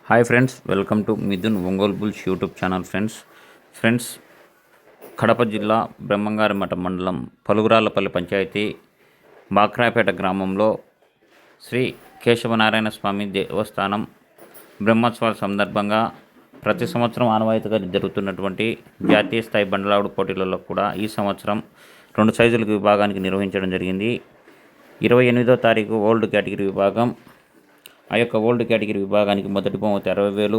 Hi friends, welcome to Mithun Ongole bulls YouTube channel. Friends Kadapa జిల్లా బ్రహ్మంగారిమఠం మండలం పలుగురాళ్లపల్లి పంచాయతీ బాక్రాయపేట గ్రామంలో శ్రీ కేశవనారాయణ స్వామి దేవస్థానం బ్రహ్మోత్సవాల సందర్భంగా ప్రతి సంవత్సరం ఆనవాయితీగా జరుగుతున్నటువంటి జాతీయ స్థాయి బండలావుడు పోటీలలో కూడా ఈ సంవత్సరం 2 సైజుల విభాగానికి నిర్వహించడం జరిగింది. 28వ తారీఖు ఓల్డ్ కేటగిరీ విభాగం. ఆ యొక్క ఓల్డ్ కేటగిరీ విభాగానికి మొదటి బహుమతి 60,000,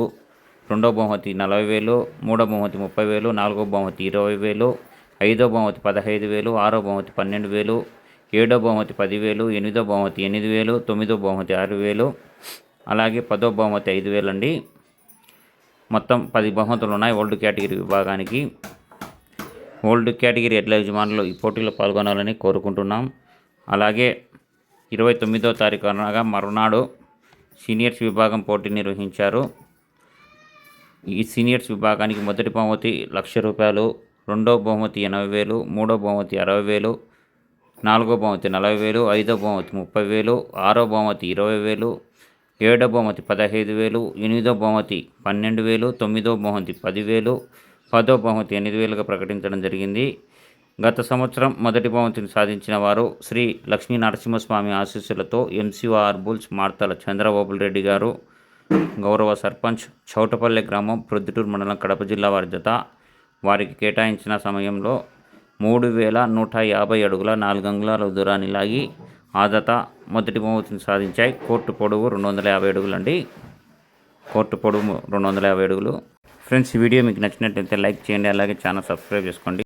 రెండవ బహుమతి 40,000, మూడవ బహుమతి 30,000, నాలుగవ బహుమతి 20,000, ఐదవ బహుమతి 15,000, ఆరవ బహుమతి 12,000, ఏడవ బహుమతి 10,000, ఎనిమిదవ బహుమతి 8,000, తొమ్మిదవ బహుమతి 6,000, అలాగే 10వ బహుమతి 5,000 అండి. మొత్తం 10 బహుమతులు ఉన్నాయి ఓల్డ్ కేటగిరీ విభాగానికి. ఓల్డ్ కేటగిరీ ఎడ్ల యజమానులు ఈ పోటీలో పాల్గొనాలని కోరుకుంటున్నాం. అలాగే 29వ తారీఖు అనగా మరునాడు సీనియర్స్ విభాగం పోటీ నిర్వహించారు. ఈ సీనియర్స్ విభాగానికి మొదటి బహుమతి 1,00,000 రూపాయలు, రెండవ బహుమతి 80,000, మూడవ బహుమతి 60,000, నాలుగవ బహుమతి 40,000, ఐదవ బహుమతి 30,000, ఆరవ బహుమతి 20,000, ఏడవ బహుమతి 15,000, ఎనిమిదవ బహుమతి 12,000, తొమ్మిదవ బహుమతి 10,000, 10వ బహుమతి 8,000గా ప్రకటించడం జరిగింది. గత సంవత్సరం మొదటి బహుమతిని సాధించిన వారు శ్రీ లక్ష్మీ నరసింహస్వామి ఆశీస్సులతో ఎంసీఆర్ బుల్స్ మార్తల చంద్రబాబు రెడ్డి గారు, గౌరవ సర్పంచ్, చౌటపల్లె గ్రామం, ప్రొద్దుటూరు మండలం, కడప జిల్లా వారి జత. వారికి కేటాయించిన సమయంలో 3,150 అడుగుల 4 అంగుళాల దూరాన్ని లాగి ఆ జత మొదటి బహుమతిని సాధించాయి. కోర్టు పొడవు 250 అడుగులు అండి. కోర్టు పొడవు 250 అడుగులు. ఫ్రెండ్స్, ఈ వీడియో మీకు నచ్చినట్లయితే లైక్ చేయండి, అలాగే ఛానల్ సబ్స్క్రైబ్ చేసుకోండి.